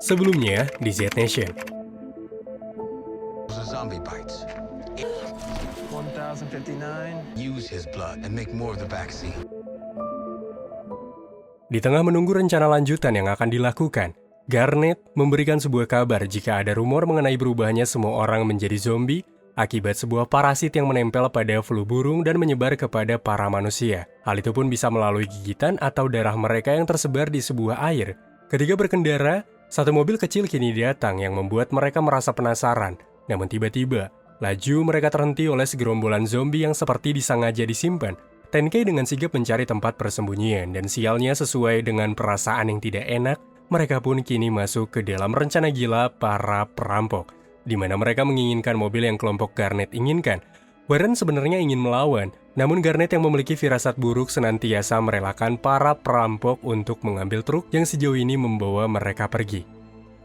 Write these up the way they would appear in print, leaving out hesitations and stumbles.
Sebelumnya di Z Nation. The zombie bites. 1059. Use his blood and make more of the vaccine. Di tengah menunggu rencana lanjutan yang akan dilakukan, Garnet memberikan sebuah kabar jika ada rumor mengenai berubahnya semua orang menjadi zombie akibat sebuah parasit yang menempel pada flu burung dan menyebar kepada para manusia. Hal itu pun bisa melalui gigitan atau darah mereka yang tersebar di sebuah air. Ketika berkendara, satu mobil kecil kini datang yang membuat mereka merasa penasaran. Namun tiba-tiba, laju mereka terhenti oleh segerombolan zombie yang seperti disengaja disimpan. Tenkei dengan sigap mencari tempat persembunyian dan sialnya sesuai dengan perasaan yang tidak enak, mereka pun kini masuk ke dalam rencana gila para perampok, di mana mereka menginginkan mobil yang kelompok Garnet inginkan. Warren sebenarnya ingin melawan, namun Garnet yang memiliki firasat buruk senantiasa merelakan para perampok untuk mengambil truk yang sejauh ini membawa mereka pergi.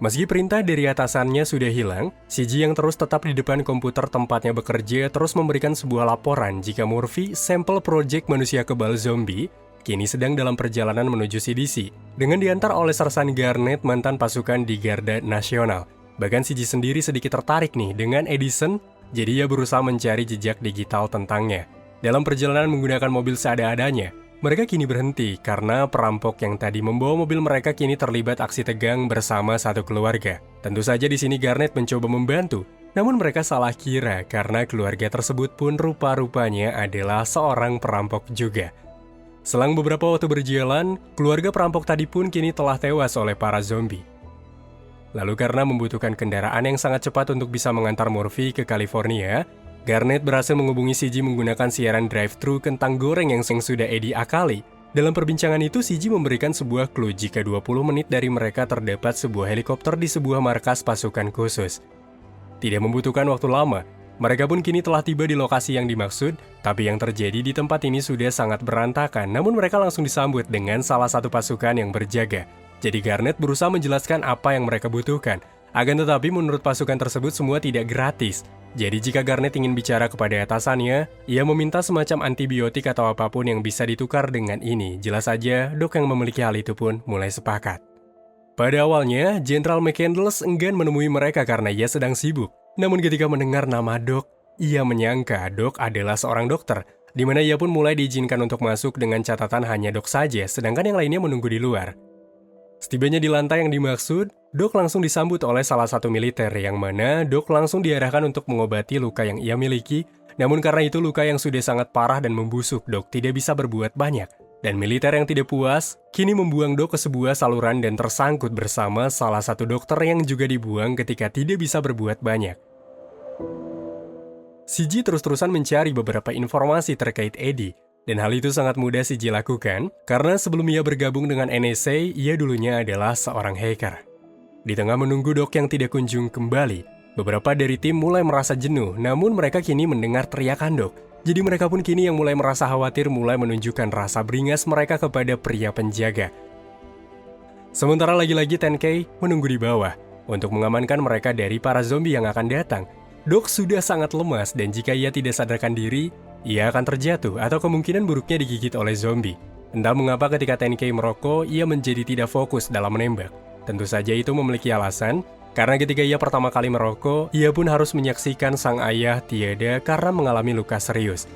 Meski perintah dari atasannya sudah hilang, CG yang terus tetap di depan komputer tempatnya bekerja terus memberikan sebuah laporan jika Murphy, sampel proyek manusia kebal zombie, kini sedang dalam perjalanan menuju CDC, dengan diantar oleh sersan Garnet mantan pasukan di Garda Nasional. Bahkan CG sendiri sedikit tertarik nih dengan Edison, jadi ia berusaha mencari jejak digital tentangnya. Dalam perjalanan menggunakan mobil seada-adanya, mereka kini berhenti karena perampok yang tadi membawa mobil mereka kini terlibat aksi tegang bersama satu keluarga. Tentu saja di sini Garnet mencoba membantu, namun mereka salah kira karena keluarga tersebut pun rupa-rupanya adalah seorang perampok juga. Selang beberapa waktu berjalan, keluarga perampok tadi pun kini telah tewas oleh para zombie. Lalu karena membutuhkan kendaraan yang sangat cepat untuk bisa mengantar Murphy ke California, Garnet berhasil menghubungi CG menggunakan siaran drive-thru kentang goreng yang sudah Eddie akali. Dalam perbincangan itu, CG memberikan sebuah clue jika 20 menit dari mereka terdapat sebuah helikopter di sebuah markas pasukan khusus. Tidak membutuhkan waktu lama, mereka pun kini telah tiba di lokasi yang dimaksud, tapi yang terjadi di tempat ini sudah sangat berantakan, namun mereka langsung disambut dengan salah satu pasukan yang berjaga. Jadi Garnet berusaha menjelaskan apa yang mereka butuhkan. Akan tetapi menurut pasukan tersebut semua tidak gratis. Jadi jika Garnet ingin bicara kepada atasannya, ia meminta semacam antibiotik atau apapun yang bisa ditukar dengan ini. Jelas saja, Doc yang memiliki hal itu pun mulai sepakat. Pada awalnya, Jenderal McCandless enggan menemui mereka karena ia sedang sibuk. Namun ketika mendengar nama Doc, ia menyangka Doc adalah seorang dokter, di mana ia pun mulai diizinkan untuk masuk dengan catatan hanya Doc saja, sedangkan yang lainnya menunggu di luar. Setibanya di lantai yang dimaksud, Doc langsung disambut oleh salah satu militer yang mana Doc langsung diarahkan untuk mengobati luka yang ia miliki, namun karena itu luka yang sudah sangat parah dan membusuk, Doc tidak bisa berbuat banyak. Dan militer yang tidak puas, kini membuang Doc ke sebuah saluran dan tersangkut bersama salah satu dokter yang juga dibuang ketika tidak bisa berbuat banyak. CG terus-terusan mencari beberapa informasi terkait Eddie, dan hal itu sangat mudah CG lakukan, karena sebelum ia bergabung dengan NSA, ia dulunya adalah seorang hacker. Di tengah menunggu Doc yang tidak kunjung kembali, beberapa dari tim mulai merasa jenuh, namun mereka kini mendengar teriakan Doc. Jadi mereka pun kini yang mulai merasa khawatir mulai menunjukkan rasa beringas mereka kepada pria penjaga. Sementara lagi-lagi Tenkei menunggu di bawah, untuk mengamankan mereka dari para zombie yang akan datang. Doc sudah sangat lemas dan jika ia tidak sadarkan diri, ia akan terjatuh atau kemungkinan buruknya digigit oleh zombie. Entah mengapa ketika Tenkei merokok, ia menjadi tidak fokus dalam menembak. Tentu saja itu memiliki alasan, karena ketika ia pertama kali merokok, ia pun harus menyaksikan sang ayah tiada karena mengalami luka serius.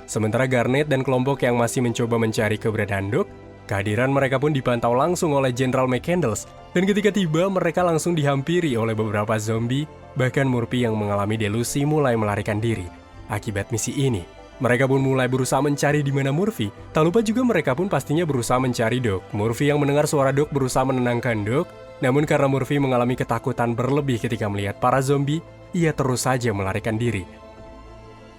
Sementara Garnet dan kelompok yang masih mencoba mencari keberadaan Doc, kehadiran mereka pun dipantau langsung oleh Jenderal McCandless, dan ketika tiba mereka langsung dihampiri oleh beberapa zombie, bahkan Murphy yang mengalami delusi mulai melarikan diri. Akibat misi ini, mereka pun mulai berusaha mencari di mana Murphy. Tak lupa juga mereka pun pastinya berusaha mencari Doc. Murphy yang mendengar suara Doc berusaha menenangkan Doc, namun karena Murphy mengalami ketakutan berlebih ketika melihat para zombie, ia terus saja melarikan diri.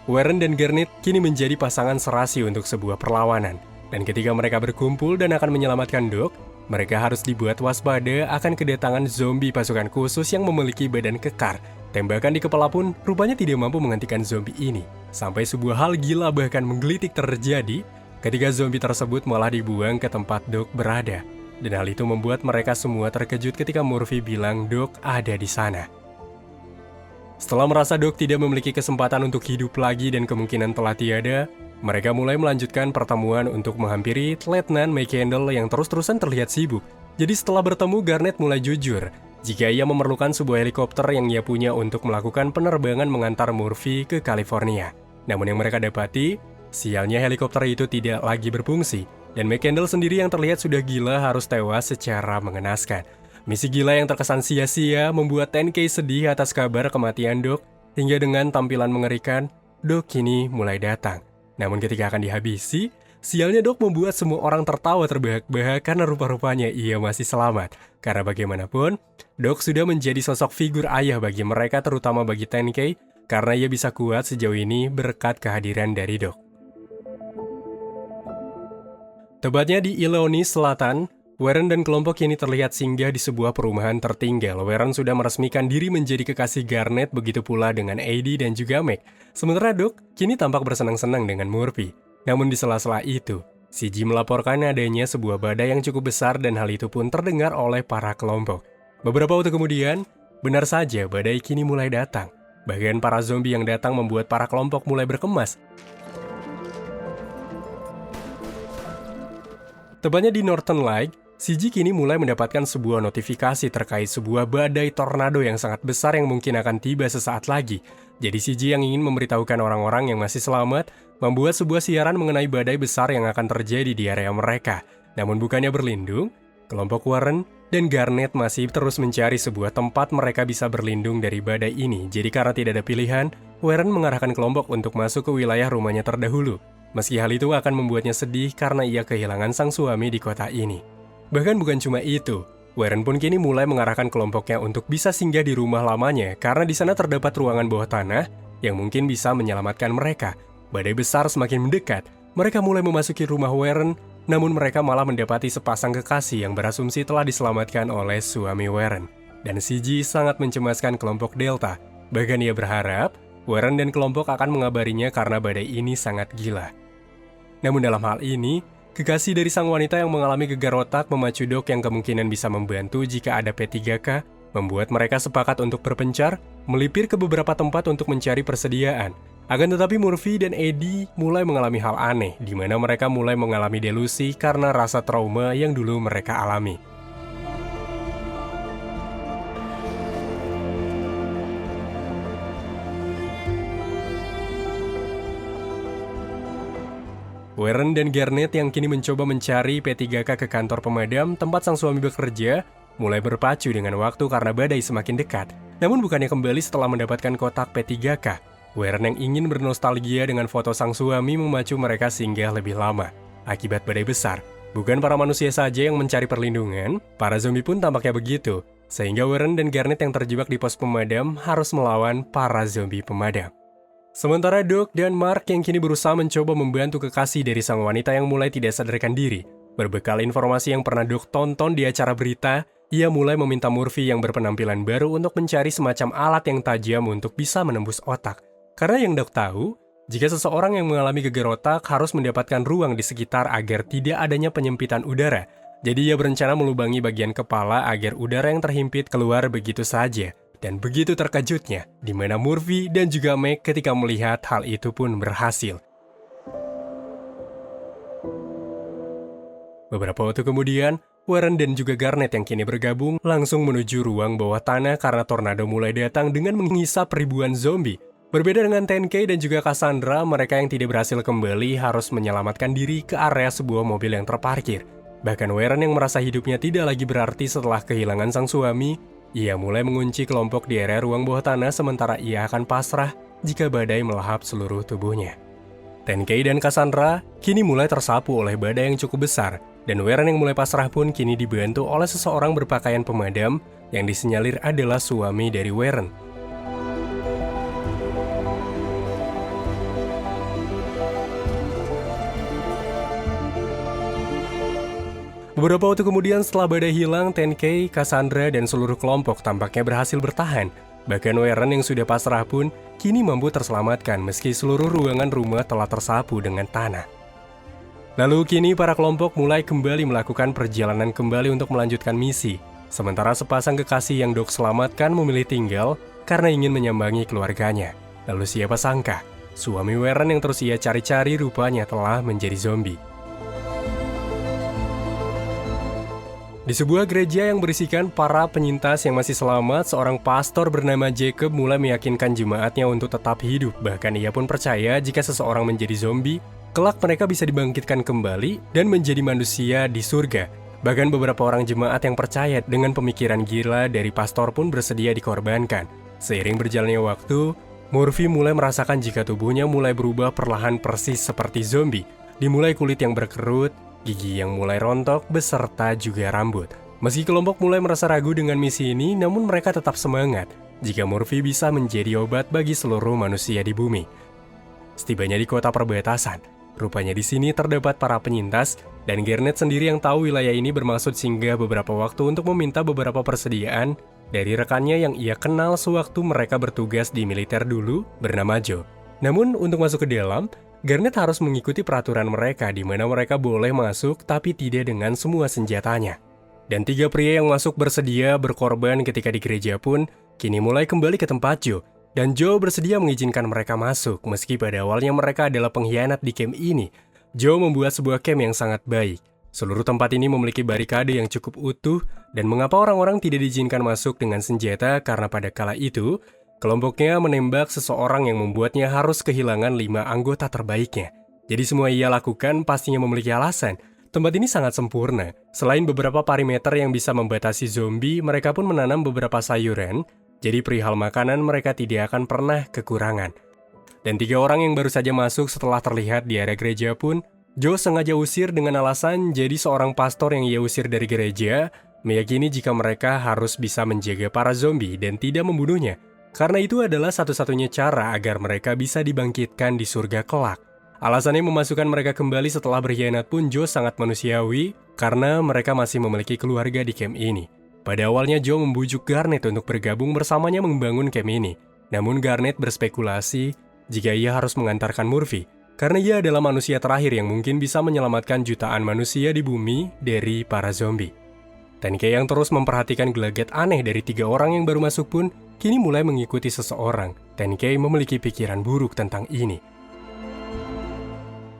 Warren dan Garnet kini menjadi pasangan serasi untuk sebuah perlawanan. Dan ketika mereka berkumpul dan akan menyelamatkan Doc, mereka harus dibuat waspada akan kedatangan zombie pasukan khusus yang memiliki badan kekar. Tembakan di kepala pun rupanya tidak mampu menghentikan zombie ini. Sampai sebuah hal gila bahkan menggelitik terjadi ketika zombie tersebut malah dibuang ke tempat Doc berada. Dan hal itu membuat mereka semua terkejut ketika Murphy bilang Doc ada di sana. Setelah merasa Doc tidak memiliki kesempatan untuk hidup lagi dan kemungkinan telah tiada, Mereka mulai melanjutkan pertemuan untuk menghampiri Letnan McCandle yang terus-terusan terlihat sibuk. Jadi setelah bertemu, Garnet mulai jujur jika ia memerlukan sebuah helikopter yang ia punya untuk melakukan penerbangan mengantar Murphy ke California. Namun yang mereka dapati, sialnya helikopter itu tidak lagi berfungsi, dan McCandle sendiri yang terlihat sudah gila harus tewas secara mengenaskan. Misi gila yang terkesan sia-sia membuat 10K sedih atas kabar kematian Doc, hingga dengan tampilan mengerikan, Doc kini mulai datang. Namun ketika akan dihabisi, sialnya Doc membuat semua orang tertawa terbahak-bahak karena rupa-rupanya ia masih selamat. Karena bagaimanapun, Doc sudah menjadi sosok figur ayah bagi mereka, terutama bagi 10K, karena ia bisa kuat sejauh ini berkat kehadiran dari Doc. Tepatnya di Illinois Selatan, Warren dan kelompok kini terlihat singgah di sebuah perumahan tertinggal. Warren sudah meresmikan diri menjadi kekasih Garnet, begitu pula dengan Eddie dan juga Meg. Sementara Doc kini tampak bersenang-senang dengan Murphy. Namun di sela-sela itu, CG melaporkan adanya sebuah badai yang cukup besar dan hal itu pun terdengar oleh para kelompok. Beberapa waktu kemudian, benar saja badai kini mulai datang. Bahkan para zombie yang datang membuat para kelompok mulai berkemas. Tepatnya di Northern Light, CG kini mulai mendapatkan sebuah notifikasi terkait sebuah badai tornado yang sangat besar yang mungkin akan tiba sesaat lagi. Jadi CG yang ingin memberitahukan orang-orang yang masih selamat, membuat sebuah siaran mengenai badai besar yang akan terjadi di area mereka. Namun bukannya berlindung, kelompok Warren dan Garnet masih terus mencari sebuah tempat mereka bisa berlindung dari badai ini. Jadi karena tidak ada pilihan, Warren mengarahkan kelompok untuk masuk ke wilayah rumahnya terdahulu. Meski hal itu akan membuatnya sedih karena ia kehilangan sang suami di kota ini. Bahkan bukan cuma itu, Warren pun kini mulai mengarahkan kelompoknya untuk bisa singgah di rumah lamanya karena di sana terdapat ruangan bawah tanah yang mungkin bisa menyelamatkan mereka. Badai besar semakin mendekat, mereka mulai memasuki rumah Warren, namun mereka malah mendapati sepasang kekasih yang berasumsi telah diselamatkan oleh suami Warren. Dan CG sangat mencemaskan kelompok Delta, bahkan ia berharap Warren dan kelompok akan mengabarinya karena badai ini sangat gila. Namun dalam hal ini, kekasih dari sang wanita yang mengalami gegar otak memacu Doc yang kemungkinan bisa membantu jika ada P3K, membuat mereka sepakat untuk berpencar, melipir ke beberapa tempat untuk mencari persediaan. Akan tetapi Murphy dan Eddie mulai mengalami hal aneh, di mana mereka mulai mengalami delusi karena rasa trauma yang dulu mereka alami. Warren dan Garnet yang kini mencoba mencari P3K ke kantor pemadam tempat sang suami bekerja, mulai berpacu dengan waktu karena badai semakin dekat. Namun bukannya kembali setelah mendapatkan kotak P3K. Warren yang ingin bernostalgia dengan foto sang suami memacu mereka singgah lebih lama. Akibat badai besar, bukan para manusia saja yang mencari perlindungan, para zombie pun tampaknya begitu. Sehingga Warren dan Garnet yang terjebak di pos pemadam harus melawan para zombie pemadam. Sementara Doc dan Mark yang kini berusaha mencoba membantu kekasih dari sang wanita yang mulai tidak sadarkan diri. Berbekal informasi yang pernah Doc tonton di acara berita, ia mulai meminta Murphy yang berpenampilan baru untuk mencari semacam alat yang tajam untuk bisa menembus otak. Karena yang Doc tahu, jika seseorang yang mengalami gegar otak harus mendapatkan ruang di sekitar agar tidak adanya penyempitan udara. Jadi ia berencana melubangi bagian kepala agar udara yang terhimpit keluar begitu saja. Dan begitu terkejutnya, di mana Murphy dan juga Meg ketika melihat hal itu pun berhasil. Beberapa waktu kemudian, Warren dan juga Garnet yang kini bergabung langsung menuju ruang bawah tanah karena tornado mulai datang dengan menghisap ribuan zombie. Berbeda dengan 10K dan juga Cassandra, mereka yang tidak berhasil kembali harus menyelamatkan diri ke area sebuah mobil yang terparkir. Bahkan Warren yang merasa hidupnya tidak lagi berarti setelah kehilangan sang suami, ia mulai mengunci kelompok di area ruang bawah tanah sementara ia akan pasrah jika badai melahap seluruh tubuhnya. 10K dan Cassandra kini mulai tersapu oleh badai yang cukup besar, dan Warren yang mulai pasrah pun kini dibantu oleh seseorang berpakaian pemadam yang disinyalir adalah suami dari Warren. Beberapa waktu kemudian setelah badai hilang, 10K, Cassandra, dan seluruh kelompok tampaknya berhasil bertahan. Bahkan Warren yang sudah pasrah pun kini mampu terselamatkan meski seluruh ruangan rumah telah tersapu dengan tanah. Lalu kini para kelompok mulai kembali melakukan perjalanan kembali untuk melanjutkan misi. Sementara sepasang kekasih yang Doc selamatkan memilih tinggal karena ingin menyambangi keluarganya. Lalu siapa sangka, Suami Warren yang terus ia cari-cari rupanya telah menjadi zombie. Di sebuah gereja yang berisikan para penyintas yang masih selamat, seorang pastor bernama Jacob mulai meyakinkan jemaatnya untuk tetap hidup. Bahkan ia pun percaya jika seseorang menjadi zombie, kelak mereka bisa dibangkitkan kembali dan menjadi manusia di surga. Bahkan beberapa orang jemaat yang percaya dengan pemikiran gila dari pastor pun bersedia dikorbankan. Seiring berjalannya waktu, Murphy mulai merasakan jika tubuhnya mulai berubah perlahan persis seperti zombie. Dimulai kulit yang berkerut, gigi yang mulai rontok, beserta juga rambut. Meski kelompok mulai merasa ragu dengan misi ini, namun mereka tetap semangat jika Murphy bisa menjadi obat bagi seluruh manusia di bumi. Setibanya di kota perbatasan, rupanya di sini terdapat para penyintas, dan Garnet sendiri yang tahu wilayah ini bermaksud singgah beberapa waktu untuk meminta beberapa persediaan dari rekannya yang ia kenal sewaktu mereka bertugas di militer dulu bernama Joe. Namun untuk masuk ke dalam, Garnet harus mengikuti peraturan mereka di mana mereka boleh masuk tapi tidak dengan semua senjatanya. Dan 3 pria yang masuk bersedia berkorban ketika di gereja pun kini mulai kembali ke tempat Joe. Dan Joe bersedia mengizinkan mereka masuk meski pada awalnya mereka adalah pengkhianat di camp ini. Joe membuat sebuah camp yang sangat baik. Seluruh tempat ini memiliki barikade yang cukup utuh dan mengapa orang-orang tidak diizinkan masuk dengan senjata karena pada kala itu kelompoknya menembak seseorang yang membuatnya harus kehilangan 5 anggota terbaiknya. Jadi semua ia lakukan pastinya memiliki alasan. Tempat ini sangat sempurna. Selain beberapa perimeter yang bisa membatasi zombie, mereka pun menanam beberapa sayuran. Jadi perihal makanan mereka tidak akan pernah kekurangan. Dan 3 orang yang baru saja masuk setelah terlihat di area gereja pun, Joe sengaja usir dengan alasan jadi seorang pastor yang ia usir dari gereja, meyakini jika mereka harus bisa menjaga para zombie dan tidak membunuhnya. Karena itu adalah satu-satunya cara agar mereka bisa dibangkitkan di surga kelak. Alasannya memasukkan mereka kembali setelah berkhianat pun Joe sangat manusiawi karena mereka masih memiliki keluarga di camp ini. Pada awalnya Joe membujuk Garnet untuk bergabung bersamanya membangun camp ini. Namun Garnet berspekulasi jika ia harus mengantarkan Murphy karena ia adalah manusia terakhir yang mungkin bisa menyelamatkan jutaan manusia di bumi dari para zombie. Tenkei yang terus memperhatikan gelagat aneh dari 3 orang yang baru masuk pun kini mulai mengikuti seseorang. Tenkei memiliki pikiran buruk tentang ini.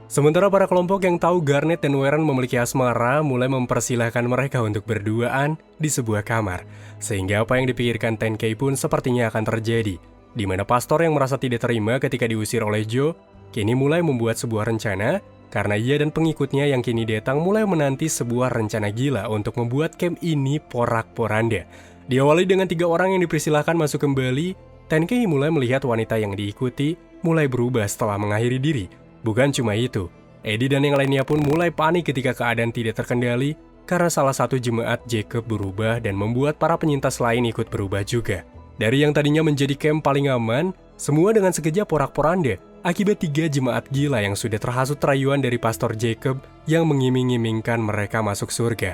Sementara para kelompok yang tahu Garnet dan Warren memiliki asmara mulai mempersilahkan mereka untuk berduaan di sebuah kamar. Sehingga apa yang dipikirkan Tenkei pun sepertinya akan terjadi. Di mana pastor yang merasa tidak terima ketika diusir oleh Joe, kini mulai membuat sebuah rencana karena ia dan pengikutnya yang kini datang mulai menanti sebuah rencana gila untuk membuat camp ini porak-poranda. Diawali dengan 3 orang yang dipersilahkan masuk kembali, Tenkei mulai melihat wanita yang diikuti mulai berubah setelah mengakhiri diri. Bukan cuma itu, Eddie dan yang lainnya pun mulai panik ketika keadaan tidak terkendali karena salah satu jemaat Jacob berubah dan membuat para penyintas lain ikut berubah juga. Dari yang tadinya menjadi camp paling aman, semua dengan sekejap porak-poranda akibat 3 jemaat gila yang sudah terhasut rayuan dari pastor Jacob yang mengiming-imingkan mereka masuk surga.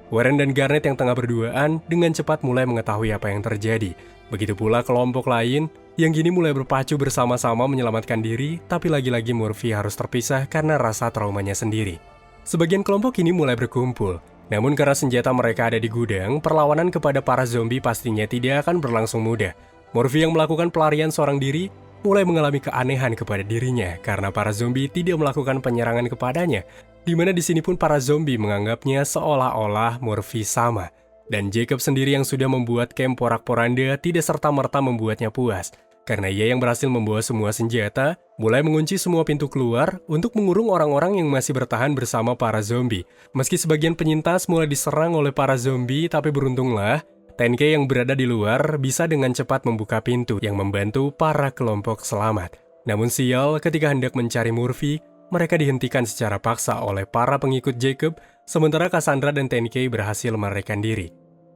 Warren dan Garnet yang tengah berduaan dengan cepat mulai mengetahui apa yang terjadi. Begitu pula kelompok lain yang kini mulai berpacu bersama-sama menyelamatkan diri, tapi lagi-lagi Murphy harus terpisah karena rasa traumanya sendiri. Sebagian kelompok ini mulai berkumpul, namun karena senjata mereka ada di gudang, perlawanan kepada para zombie pastinya tidak akan berlangsung mudah. Murphy yang melakukan pelarian seorang diri mulai mengalami keanehan kepada dirinya karena para zombie tidak melakukan penyerangan kepadanya, di mana di sini pun para zombie menganggapnya seolah-olah Murphy sama. Dan Jacob sendiri yang sudah membuat camp porak-poranda tidak serta-merta membuatnya puas, karena ia yang berhasil membawa semua senjata, mulai mengunci semua pintu keluar untuk mengurung orang-orang yang masih bertahan bersama para zombie. Meski sebagian penyintas mulai diserang oleh para zombie, tapi beruntunglah, Tenkei yang berada di luar bisa dengan cepat membuka pintu yang membantu para kelompok selamat. Namun sial, ketika hendak mencari Murphy, mereka dihentikan secara paksa oleh para pengikut Jacob, sementara Cassandra dan Tenkei berhasil melarikan diri.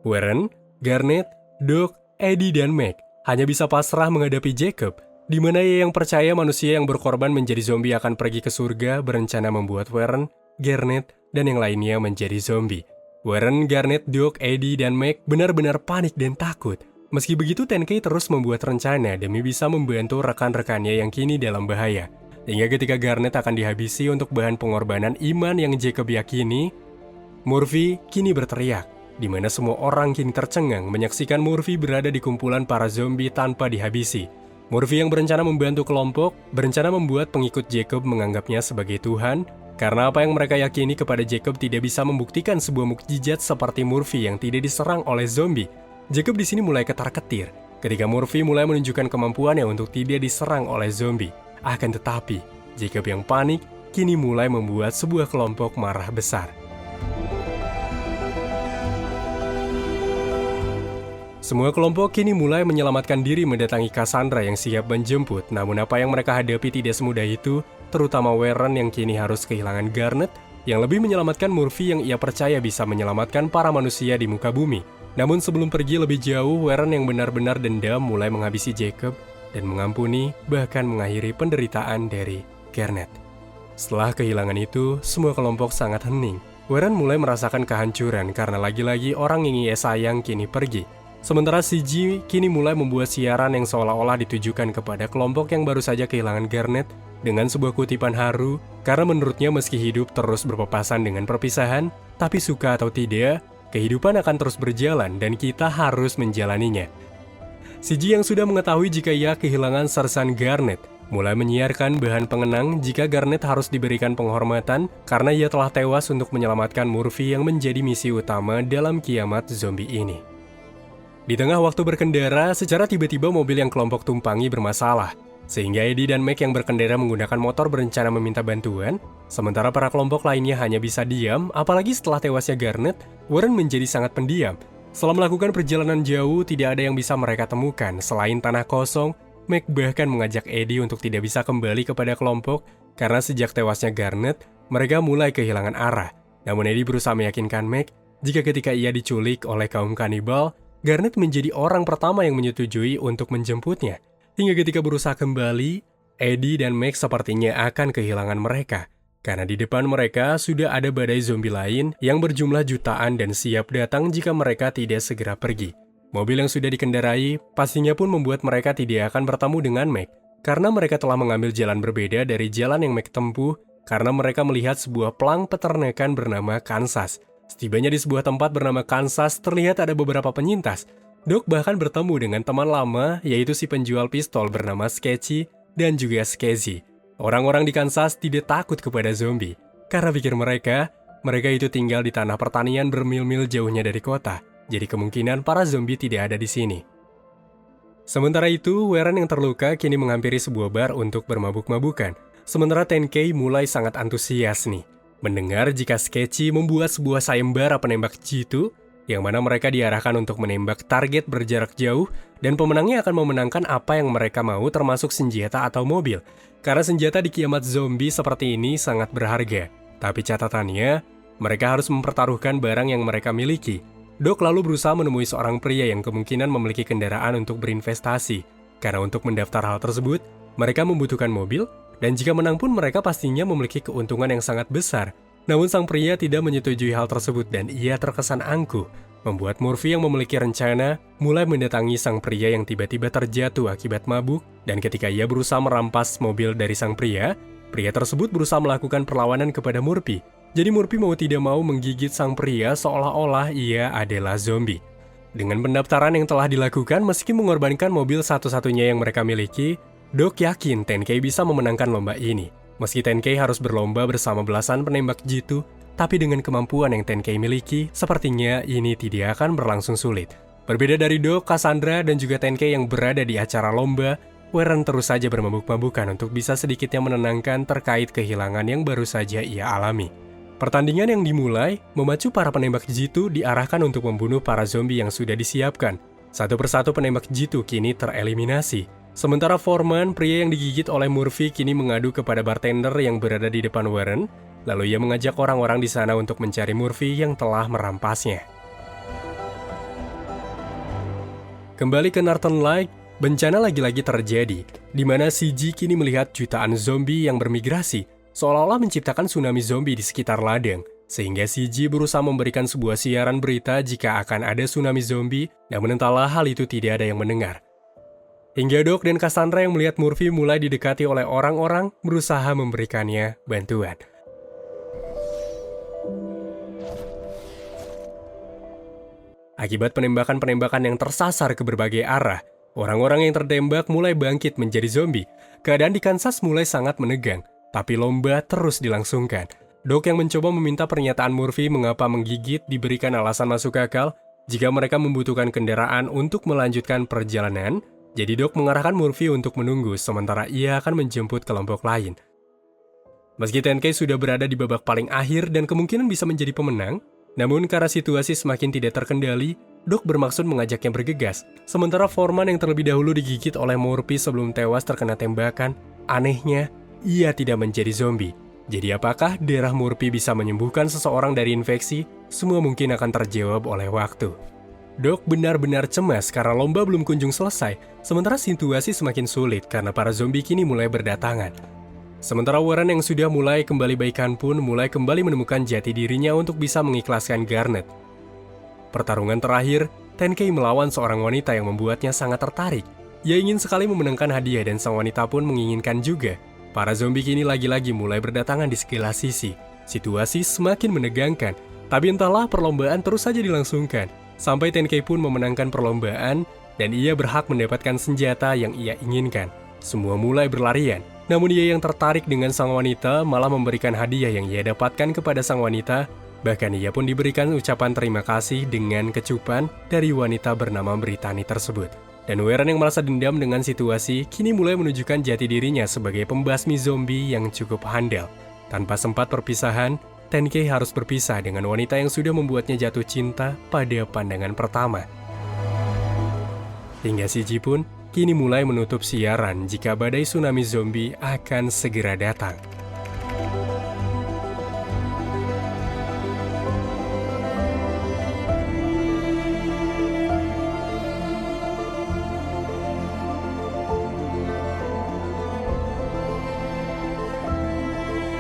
Warren, Garnet, Doc, Eddie, dan Meg hanya bisa pasrah menghadapi Jacob, di mana ia yang percaya manusia yang berkorban menjadi zombie akan pergi ke surga berencana membuat Warren, Garnet, dan yang lainnya menjadi zombie. Warren, Garnet, Doc, Eddie, dan Meg benar-benar panik dan takut. Meski begitu, Tenkei terus membuat rencana demi bisa membantu rekan-rekannya yang kini dalam bahaya. Hingga ketika Garnet akan dihabisi untuk bahan pengorbanan iman yang Jacob yakini, Murphy kini berteriak, di mana semua orang kini tercengang menyaksikan Murphy berada di kumpulan para zombie tanpa dihabisi. Murphy yang berencana membantu kelompok, berencana membuat pengikut Jacob menganggapnya sebagai Tuhan, karena apa yang mereka yakini kepada Jacob tidak bisa membuktikan sebuah mukjizat seperti Murphy yang tidak diserang oleh zombie. Jacob di sini mulai ketar-ketir ketika Murphy mulai menunjukkan kemampuannya untuk tidak diserang oleh zombie. Akan tetapi, Jacob yang panik kini mulai membuat sebuah kelompok marah besar. Semua kelompok kini mulai menyelamatkan diri mendatangi Cassandra yang siap menjemput, namun apa yang mereka hadapi tidak semudah itu, terutama Warren yang kini harus kehilangan Garnet, yang lebih menyelamatkan Murphy yang ia percaya bisa menyelamatkan para manusia di muka bumi. Namun sebelum pergi lebih jauh, Warren yang benar-benar dendam mulai menghabisi Jacob dan mengampuni, bahkan mengakhiri penderitaan dari Garnet. Setelah kehilangan itu, semua kelompok sangat hening. Warren mulai merasakan kehancuran karena lagi-lagi orang yang ia sayang kini pergi. Sementara CG kini mulai membuat siaran yang seolah-olah ditujukan kepada kelompok yang baru saja kehilangan Garnet dengan sebuah kutipan haru, karena menurutnya meski hidup terus berpapasan dengan perpisahan, tapi suka atau tidak, kehidupan akan terus berjalan dan kita harus menjalaninya. CG yang sudah mengetahui jika ia kehilangan Sersan Garnet, mulai menyiarkan bahan pengenang jika Garnet harus diberikan penghormatan karena ia telah tewas untuk menyelamatkan Murphy yang menjadi misi utama dalam kiamat zombie ini. Di tengah waktu berkendara, secara tiba-tiba mobil yang kelompok tumpangi bermasalah, sehingga Eddie dan Meg yang berkendara menggunakan motor berencana meminta bantuan, sementara para kelompok lainnya hanya bisa diam, apalagi setelah tewasnya Garnet, Warren menjadi sangat pendiam. Setelah melakukan perjalanan jauh, tidak ada yang bisa mereka temukan selain tanah kosong. Meg bahkan mengajak Eddie untuk tidak bisa kembali kepada kelompok, karena sejak tewasnya Garnet, mereka mulai kehilangan arah. Namun Eddie berusaha meyakinkan Meg, jika ketika ia diculik oleh kaum kanibal, Garnet menjadi orang pertama yang menyetujui untuk menjemputnya. Hingga ketika berusaha kembali, Eddie dan Meg sepertinya akan kehilangan mereka. Karena di depan mereka sudah ada badai zombie lain yang berjumlah jutaan dan siap datang jika mereka tidak segera pergi. Mobil yang sudah dikendarai pastinya pun membuat mereka tidak akan bertemu dengan Meg, karena mereka telah mengambil jalan berbeda dari jalan yang Meg tempuh, karena mereka melihat sebuah plang peternakan bernama Kansas. Setibanya di sebuah tempat bernama Kansas, terlihat ada beberapa penyintas. Doc bahkan bertemu dengan teman lama, yaitu si penjual pistol bernama Sketchy dan juga Sketchy. Orang-orang di Kansas tidak takut kepada zombie, karena pikir mereka itu tinggal di tanah pertanian bermil-mil jauhnya dari kota, jadi kemungkinan para zombie tidak ada di sini. Sementara itu, Warren yang terluka kini menghampiri sebuah bar untuk bermabuk-mabukan, sementara 10K mulai sangat antusias nih, mendengar jika Sketchy membuat sebuah sayembara penembak jitu, yang mana mereka diarahkan untuk menembak target berjarak jauh, dan pemenangnya akan memenangkan apa yang mereka mau termasuk senjata atau mobil. Karena senjata di kiamat zombie seperti ini sangat berharga. Tapi catatannya, mereka harus mempertaruhkan barang yang mereka miliki. Doc lalu berusaha menemui seorang pria yang kemungkinan memiliki kendaraan untuk berinvestasi. Karena untuk mendaftar hal tersebut, mereka membutuhkan mobil, dan jika menang pun mereka pastinya memiliki keuntungan yang sangat besar. Namun sang pria tidak menyetujui hal tersebut dan ia terkesan angkuh, membuat Murphy yang memiliki rencana mulai mendatangi sang pria yang tiba-tiba terjatuh akibat mabuk, dan ketika ia berusaha merampas mobil dari sang pria tersebut berusaha melakukan perlawanan kepada Murphy. Jadi Murphy mau tidak mau menggigit sang pria seolah-olah ia adalah zombie. Dengan pendaftaran yang telah dilakukan meski mengorbankan mobil satu-satunya yang mereka miliki, Doc yakin 10K bisa memenangkan lomba ini. Meski 10K harus berlomba bersama belasan penembak jitu, tapi dengan kemampuan yang 10K miliki, sepertinya ini tidak akan berlangsung sulit. Berbeda dari Doc, Cassandra, dan juga 10K yang berada di acara lomba, Warren terus saja bermabuk-mabukan untuk bisa sedikitnya menenangkan terkait kehilangan yang baru saja ia alami. Pertandingan yang dimulai, memacu para penembak jitu diarahkan untuk membunuh para zombie yang sudah disiapkan. Satu persatu penembak jitu kini tereliminasi. Sementara Foreman, pria yang digigit oleh Murphy, kini mengadu kepada bartender yang berada di depan Warren, lalu ia mengajak orang-orang di sana untuk mencari Murphy yang telah merampasnya. Kembali ke Northern Light, bencana lagi-lagi terjadi, di mana CG kini melihat jutaan zombie yang bermigrasi, seolah-olah menciptakan tsunami zombie di sekitar ladang, sehingga CG berusaha memberikan sebuah siaran berita jika akan ada tsunami zombie, namun entahlah hal itu tidak ada yang mendengar. Hingga Doc dan Cassandra yang melihat Murphy mulai didekati oleh orang-orang berusaha memberikannya bantuan. Akibat penembakan-penembakan yang tersasar ke berbagai arah, Orang-orang yang tertembak mulai bangkit menjadi zombie. Keadaan di Kansas mulai sangat menegang, tapi lomba terus dilangsungkan. Doc yang mencoba meminta pernyataan Murphy mengapa menggigit diberikan alasan masuk akal jika mereka membutuhkan kendaraan untuk melanjutkan perjalanan. Jadi Doc mengarahkan Murphy untuk menunggu sementara ia akan menjemput kelompok lain. Meski Tenkei sudah berada di babak paling akhir dan kemungkinan bisa menjadi pemenang, namun karena situasi semakin tidak terkendali, Doc bermaksud mengajaknya bergegas. Sementara Foreman yang terlebih dahulu digigit oleh Murphy sebelum tewas terkena tembakan, anehnya, ia tidak menjadi zombie. Jadi apakah darah Murphy bisa menyembuhkan seseorang dari infeksi? Semua mungkin akan terjawab oleh waktu. Doc benar-benar cemas karena lomba belum kunjung selesai, sementara situasi semakin sulit karena para zombie kini mulai berdatangan. Sementara Warren yang sudah mulai kembali baikan pun mulai kembali menemukan jati dirinya untuk bisa mengikhlaskan Garnet. Pertarungan terakhir, Tenkei melawan seorang wanita yang membuatnya sangat tertarik. Ia ingin sekali memenangkan hadiah dan sang wanita pun menginginkan juga. Para zombie kini lagi-lagi mulai berdatangan di segala sisi. Situasi semakin menegangkan, tapi entahlah perlombaan terus saja dilangsungkan. Sampai Tenkei pun memenangkan perlombaan dan ia berhak mendapatkan senjata yang ia inginkan. Semua mulai berlarian. Namun ia yang tertarik dengan sang wanita malah memberikan hadiah yang ia dapatkan kepada sang wanita. Bahkan ia pun diberikan ucapan terima kasih dengan kecupan dari wanita bernama Brittany tersebut. Dan Warren yang merasa dendam dengan situasi, kini mulai menunjukkan jati dirinya sebagai pembasmi zombie yang cukup handal. Tanpa sempat perpisahan, Tenkei harus berpisah dengan wanita yang sudah membuatnya jatuh cinta pada pandangan pertama. Hingga Shiji pun kini mulai menutup siaran jika badai tsunami zombie akan segera datang.